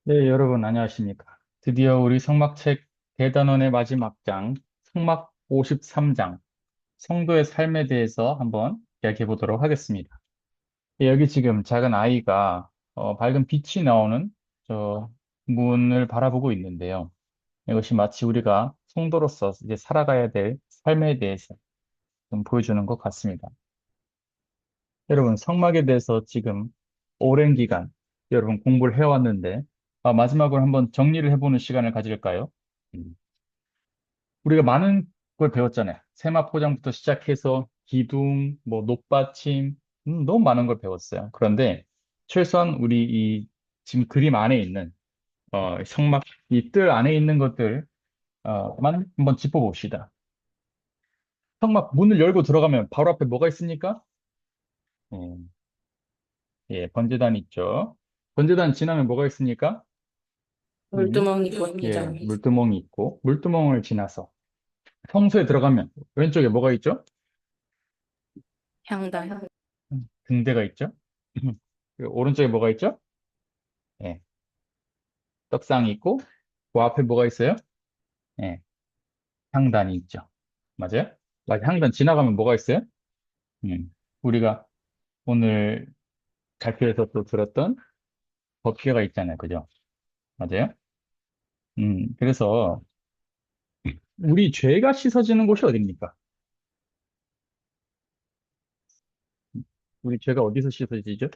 네, 여러분 안녕하십니까. 드디어 우리 성막책 대단원의 마지막 장, 성막 53장, 성도의 삶에 대해서 한번 이야기해 보도록 하겠습니다. 여기 지금 작은 아이가 밝은 빛이 나오는 저 문을 바라보고 있는데요. 이것이 마치 우리가 성도로서 이제 살아가야 될 삶에 대해서 좀 보여주는 것 같습니다. 여러분, 성막에 대해서 지금 오랜 기간 여러분 공부를 해왔는데 마지막으로 한번 정리를 해보는 시간을 가질까요? 음. 우리가 많은 걸 배웠잖아요. 세마포장부터 시작해서 기둥, 뭐 높받침, 너무 많은 걸 배웠어요. 그런데 최소한 우리 이 지금 그림 안에 있는 성막 이 뜰 안에 있는 것들 만 한번 짚어봅시다. 성막 문을 열고 들어가면 바로 앞에 뭐가 있습니까? 음, 예, 번제단 있죠. 번제단 지나면 뭐가 있습니까? 음, 물두멍이 예, 보입니다. 물두멍이 있고 물두멍을 지나서 성소에 들어가면 왼쪽에 뭐가 있죠? 향당. 등대가 있죠. 그리고 오른쪽에 뭐가 있죠? 예, 떡상이 있고, 그 앞에 뭐가 있어요? 예, 향단이 있죠. 맞아요? 맞아. 향단 지나가면 뭐가 있어요? 우리가 오늘 발표에서 또 들었던 법궤가 있잖아요. 그죠? 맞아요? 그래서 우리 죄가 씻어지는 곳이 어딥니까? 우리 죄가 어디서 씻어지죠?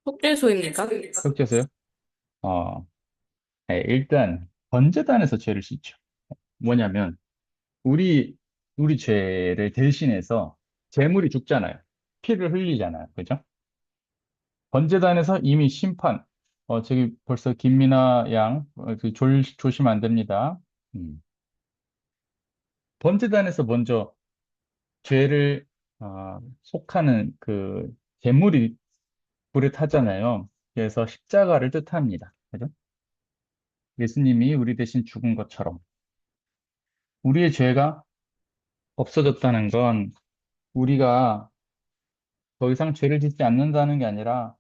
속죄소입니까? 흑제서요? 어, 예, 일단 번제단에서 죄를 씻죠. 뭐냐면 우리 우리 죄를 대신해서 제물이 죽잖아요. 피를 흘리잖아요. 그죠? 번제단에서 이미 심판. 저기 벌써 김미나 양, 조심 안 됩니다. 음. 번제단에서 먼저 죄를 속하는 그 제물이 불에 타잖아요. 그래서 십자가를 뜻합니다. 그죠? 예수님이 우리 대신 죽은 것처럼 우리의 죄가 없어졌다는 건 우리가 더 이상 죄를 짓지 않는다는 게 아니라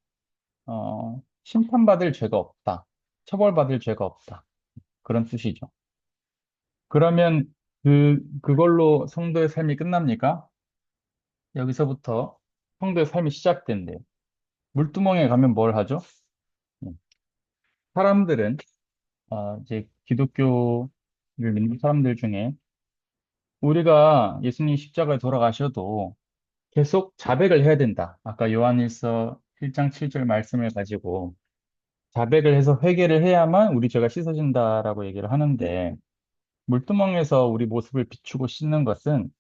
심판받을 죄가 없다. 처벌받을 죄가 없다. 그런 뜻이죠. 그러면 그걸로 성도의 삶이 끝납니까? 여기서부터 성도의 삶이 시작된대요. 물두멍에 가면 뭘 하죠? 음, 사람들은, 이제 기독교를 믿는 사람들 중에 우리가 예수님 십자가에 돌아가셔도 계속 자백을 해야 된다. 아까 요한일서 1장 7절 말씀을 가지고 자백을 해서 회개를 해야만 우리 죄가 씻어진다라고 얘기를 하는데 물두멍에서 우리 모습을 비추고 씻는 것은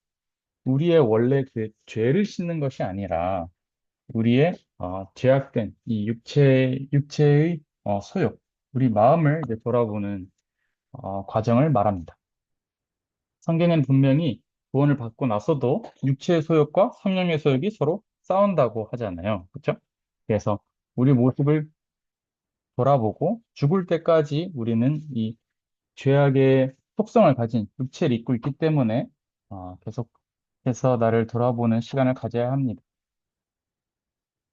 우리의 원래 그 죄를 씻는 것이 아니라 우리의 죄악된 이 육체의 소욕, 우리 마음을 이제 돌아보는 과정을 말합니다. 성경은 분명히 구원을 받고 나서도 육체의 소욕과 성령의 소욕이 서로 싸운다고 하잖아요. 그렇죠? 그래서 우리 모습을 돌아보고 죽을 때까지 우리는 이 죄악의 속성을 가진 육체를 입고 있기 때문에 계속해서 나를 돌아보는 시간을 가져야 합니다.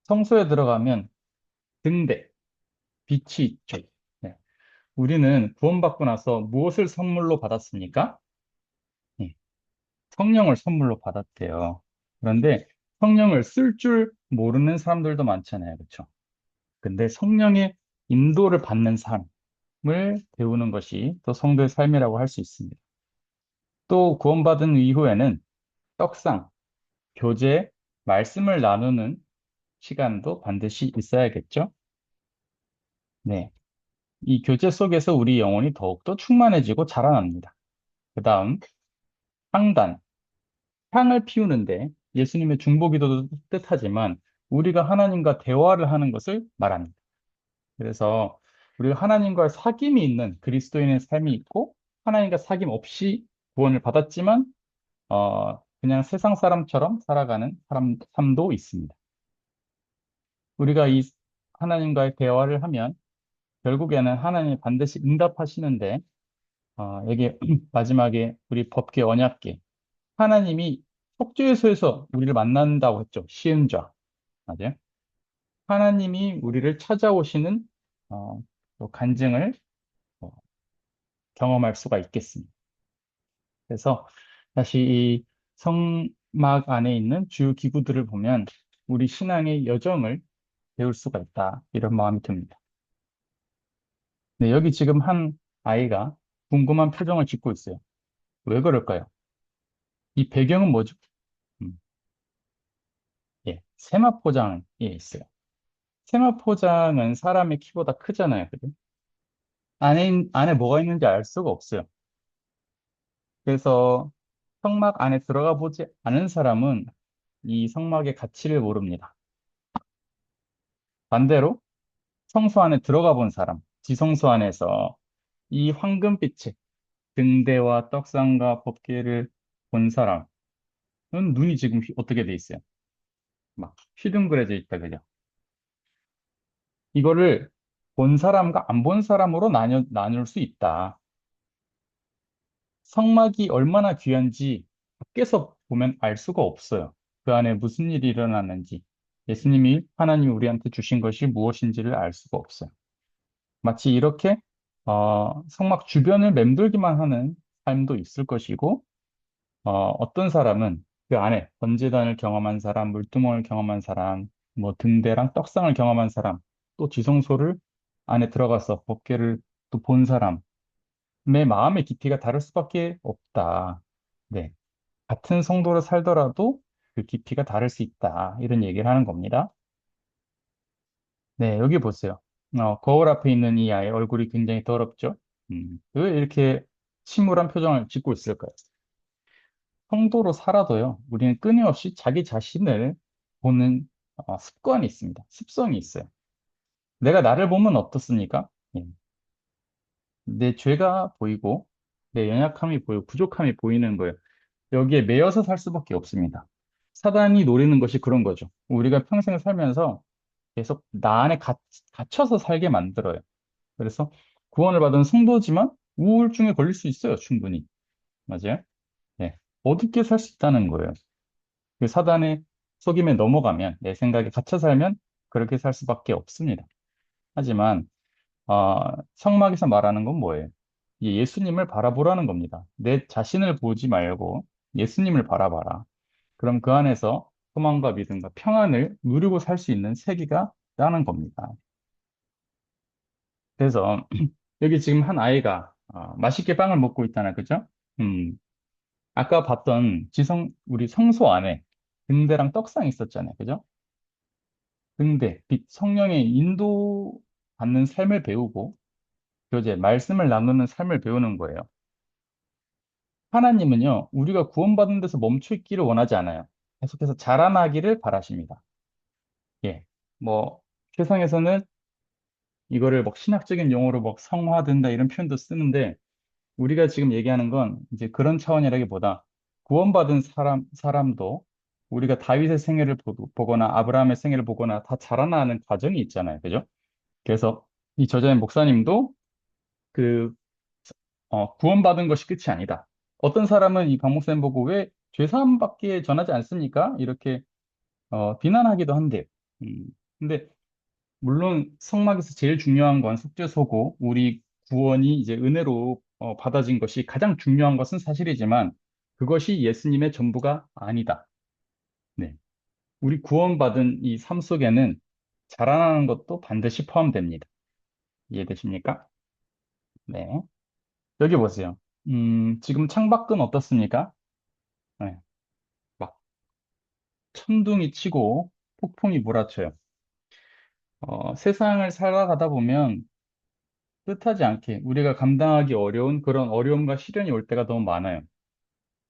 성소에 들어가면 등대, 빛이 있죠. 네. 우리는 구원받고 나서 무엇을 선물로 받았습니까? 네. 성령을 선물로 받았대요. 그런데 성령을 쓸 줄 모르는 사람들도 많잖아요. 그렇죠? 근데 성령의 인도를 받는 삶을 배우는 것이 또 성도의 삶이라고 할 수 있습니다. 또 구원받은 이후에는 떡상, 교제, 말씀을 나누는 시간도 반드시 있어야겠죠? 네. 이 교제 속에서 우리 영혼이 더욱더 충만해지고 자라납니다. 그 다음, 향단. 향을 피우는데 예수님의 중보기도도 뜻하지만 우리가 하나님과 대화를 하는 것을 말합니다. 그래서 우리가 하나님과의 사귐이 있는 그리스도인의 삶이 있고 하나님과 사귐 없이 구원을 받았지만 그냥 세상 사람처럼 살아가는 삶도 있습니다. 우리가 이 하나님과의 대화를 하면 결국에는 하나님이 반드시 응답하시는데 여기 마지막에 우리 법계 언약계 하나님이 속죄소에서 우리를 만난다고 했죠. 시은좌. 맞아요. 하나님이 우리를 찾아오시는 어, 또 간증을 어, 경험할 수가 있겠습니다. 그래서 다시 이 성막 안에 있는 주요 기구들을 보면 우리 신앙의 여정을 배울 수가 있다. 이런 마음이 듭니다. 네, 여기 지금 한 아이가 궁금한 표정을 짓고 있어요. 왜 그럴까요? 이 배경은 뭐죠? 음, 예, 세마포장에 있어요. 세마포장은 사람의 키보다 크잖아요. 그죠? 안에 뭐가 있는지 알 수가 없어요. 그래서 성막 안에 들어가 보지 않은 사람은 이 성막의 가치를 모릅니다. 반대로 성소 안에 들어가 본 사람, 지성소 안에서 이 황금빛의 등대와 떡상과 법궤를 본 사람은 눈이 지금 어떻게 돼 있어요? 막 휘둥그레져 있다, 그죠? 이거를 본 사람과 안 본 사람으로 나눌 수 있다. 성막이 얼마나 귀한지 밖에서 보면 알 수가 없어요. 그 안에 무슨 일이 일어났는지, 하나님이 우리한테 주신 것이 무엇인지를 알 수가 없어요. 마치 이렇게 성막 주변을 맴돌기만 하는 삶도 있을 것이고, 어떤 사람은 그 안에 번제단을 경험한 사람, 물두멍을 경험한 사람, 뭐 등대랑 떡상을 경험한 사람, 또 지성소를 안에 들어가서 법궤를 또 본 사람의 마음의 깊이가 다를 수밖에 없다. 네. 같은 성도로 살더라도 그 깊이가 다를 수 있다. 이런 얘기를 하는 겁니다. 네, 여기 보세요. 거울 앞에 있는 이 아이 얼굴이 굉장히 더럽죠? 왜 이렇게 침울한 표정을 짓고 있을까요? 성도로 살아도요, 우리는 끊임없이 자기 자신을 보는 습관이 있습니다. 습성이 있어요. 내가 나를 보면 어떻습니까? 예, 내 죄가 보이고, 내 연약함이 보이고, 부족함이 보이는 거예요. 여기에 매여서 살 수밖에 없습니다. 사단이 노리는 것이 그런 거죠. 우리가 평생을 살면서 계속 나 안에 갇혀서 살게 만들어요. 그래서 구원을 받은 성도지만 우울증에 걸릴 수 있어요, 충분히. 맞아요? 네. 어둡게 살 수 있다는 거예요. 그 사단의 속임에 넘어가면, 내 생각에 갇혀 살면 그렇게 살 수밖에 없습니다. 하지만, 성막에서 말하는 건 뭐예요? 이 예수님을 바라보라는 겁니다. 내 자신을 보지 말고 예수님을 바라봐라. 그럼 그 안에서 소망과 믿음과 평안을 누리고 살 수 있는 세계가 나는 겁니다. 그래서 여기 지금 한 아이가 맛있게 빵을 먹고 있잖아요. 그죠? 음, 아까 봤던 우리 성소 안에 등대랑 떡상이 있었잖아요. 그죠? 등대, 빛, 성령의 인도받는 삶을 배우고, 교제, 말씀을 나누는 삶을 배우는 거예요. 하나님은요, 우리가 구원받은 데서 멈춰 있기를 원하지 않아요. 계속해서 자라나기를 바라십니다. 예. 뭐, 세상에서는 이거를 막 신학적인 용어로 막 성화된다 이런 표현도 쓰는데, 우리가 지금 얘기하는 건 이제 그런 차원이라기보다 구원받은 사람도 우리가 다윗의 생애를 보거나 아브라함의 생애를 보거나 다 자라나는 과정이 있잖아요. 그죠? 그래서 이 저자의 목사님도 그, 구원받은 것이 끝이 아니다. 어떤 사람은 이 박 목사님 보고 왜 죄사함밖에 전하지 않습니까? 이렇게 비난하기도 한데요. 음, 근데 물론 성막에서 제일 중요한 건 속죄소고 우리 구원이 이제 은혜로 받아진 것이 가장 중요한 것은 사실이지만 그것이 예수님의 전부가 아니다. 네. 우리 구원받은 이 삶 속에는 자라나는 것도 반드시 포함됩니다. 이해되십니까? 네. 여기 보세요. 지금 창밖은 어떻습니까? 네. 막 천둥이 치고 폭풍이 몰아쳐요. 세상을 살아가다 보면 뜻하지 않게 우리가 감당하기 어려운 그런 어려움과 시련이 올 때가 너무 많아요.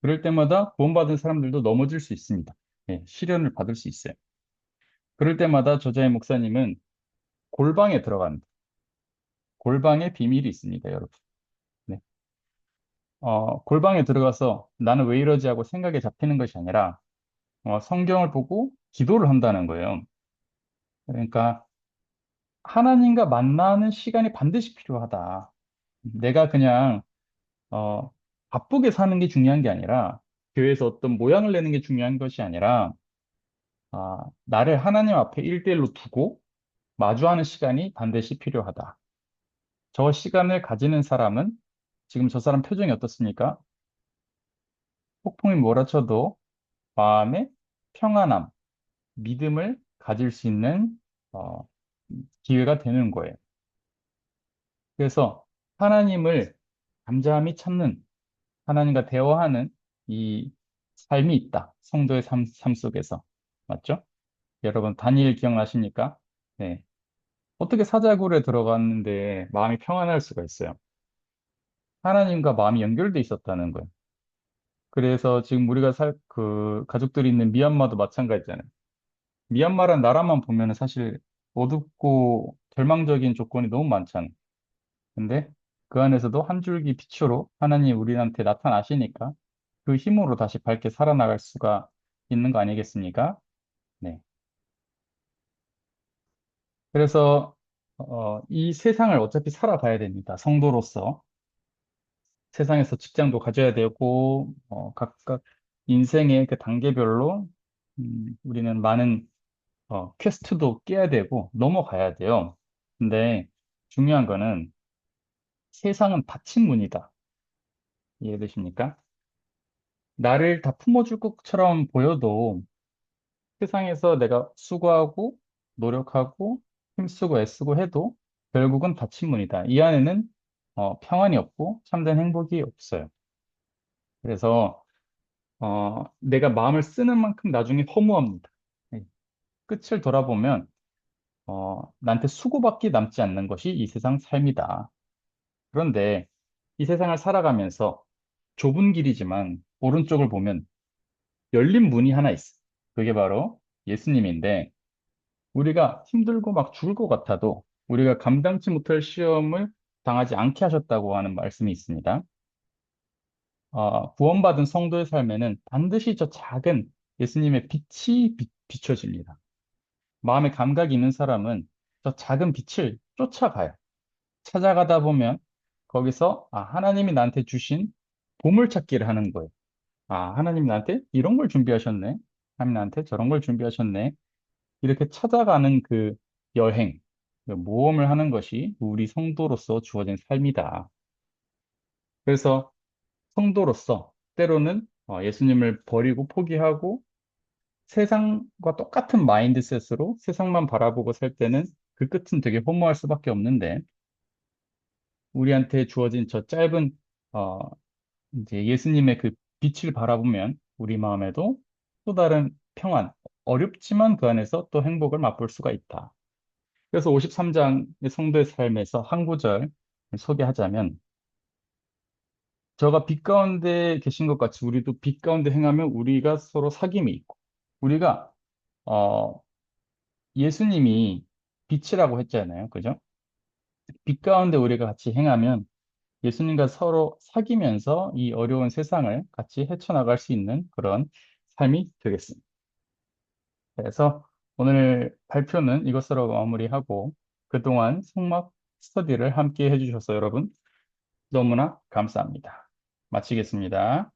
그럴 때마다 구원받은 사람들도 넘어질 수 있습니다. 예, 시련을 받을 수 있어요. 그럴 때마다 저자의 목사님은 골방에 들어갑니다. 골방에 비밀이 있습니다, 여러분. 네. 골방에 들어가서 나는 왜 이러지 하고 생각에 잡히는 것이 아니라 성경을 보고 기도를 한다는 거예요. 그러니까 하나님과 만나는 시간이 반드시 필요하다. 내가 그냥 어, 바쁘게 사는 게 중요한 게 아니라 교회에서 어떤 모양을 내는 게 중요한 것이 아니라 나를 하나님 앞에 일대일로 두고 마주하는 시간이 반드시 필요하다. 저 시간을 가지는 사람은 지금 저 사람 표정이 어떻습니까? 폭풍이 몰아쳐도 마음의 평안함, 믿음을 가질 수 있는 어, 기회가 되는 거예요. 그래서 하나님을 잠잠히 찾는 하나님과 대화하는 이 삶이 있다. 성도의 삶 속에서. 맞죠? 여러분, 다니엘 기억나십니까? 네. 어떻게 사자굴에 들어갔는데 마음이 평안할 수가 있어요? 하나님과 마음이 연결돼 있었다는 거예요. 그래서 지금 우리가 가족들이 있는 미얀마도 마찬가지잖아요. 미얀마라는 나라만 보면 사실 어둡고 절망적인 조건이 너무 많잖아요. 근데 그 안에서도 한 줄기 빛으로 하나님 우리한테 나타나시니까 그 힘으로 다시 밝게 살아나갈 수가 있는 거 아니겠습니까? 네. 그래서 이 세상을 어차피 살아가야 됩니다. 성도로서 세상에서 직장도 가져야 되고 각각 인생의 그 단계별로 우리는 많은 퀘스트도 깨야 되고 넘어가야 돼요. 근데 중요한 거는 세상은 닫힌 문이다. 이해되십니까? 나를 다 품어줄 것처럼 보여도 세상에서 내가 수고하고 노력하고 힘쓰고 애쓰고 해도 결국은 닫힌 문이다. 이 안에는 평안이 없고 참된 행복이 없어요. 그래서 내가 마음을 쓰는 만큼 나중에 허무합니다. 네. 끝을 돌아보면 나한테 수고밖에 남지 않는 것이 이 세상 삶이다. 그런데 이 세상을 살아가면서 좁은 길이지만 오른쪽을 보면 열린 문이 하나 있어. 그게 바로 예수님인데 우리가 힘들고 막 죽을 것 같아도 우리가 감당치 못할 시험을 당하지 않게 하셨다고 하는 말씀이 있습니다. 구원받은 성도의 삶에는 반드시 저 작은 예수님의 빛이 비춰집니다. 마음의 감각이 있는 사람은 저 작은 빛을 쫓아가요. 찾아가다 보면 거기서 하나님이 나한테 주신 보물찾기를 하는 거예요. 하나님 나한테 이런 걸 준비하셨네. 하나님 나한테 저런 걸 준비하셨네. 이렇게 찾아가는 그 여행, 그 모험을 하는 것이 우리 성도로서 주어진 삶이다. 그래서 성도로서 때로는 예수님을 버리고 포기하고 세상과 똑같은 마인드셋으로 세상만 바라보고 살 때는 그 끝은 되게 허무할 수밖에 없는데 우리한테 주어진 저 짧은 어, 이제 예수님의 그 빛을 바라보면 우리 마음에도 또 다른 평안, 어렵지만 그 안에서 또 행복을 맛볼 수가 있다. 그래서 53장의 성도의 삶에서 한 구절 소개하자면 저가 빛 가운데 계신 것 같이 우리도 빛 가운데 행하면 우리가 서로 사귐이 있고 우리가 어, 예수님이 빛이라고 했잖아요. 그죠? 빛 가운데 우리가 같이 행하면 예수님과 서로 사귀면서 이 어려운 세상을 같이 헤쳐나갈 수 있는 그런 삶이 되겠습니다. 그래서 오늘 발표는 이것으로 마무리하고 그동안 성막 스터디를 함께 해주셔서 여러분 너무나 감사합니다. 마치겠습니다.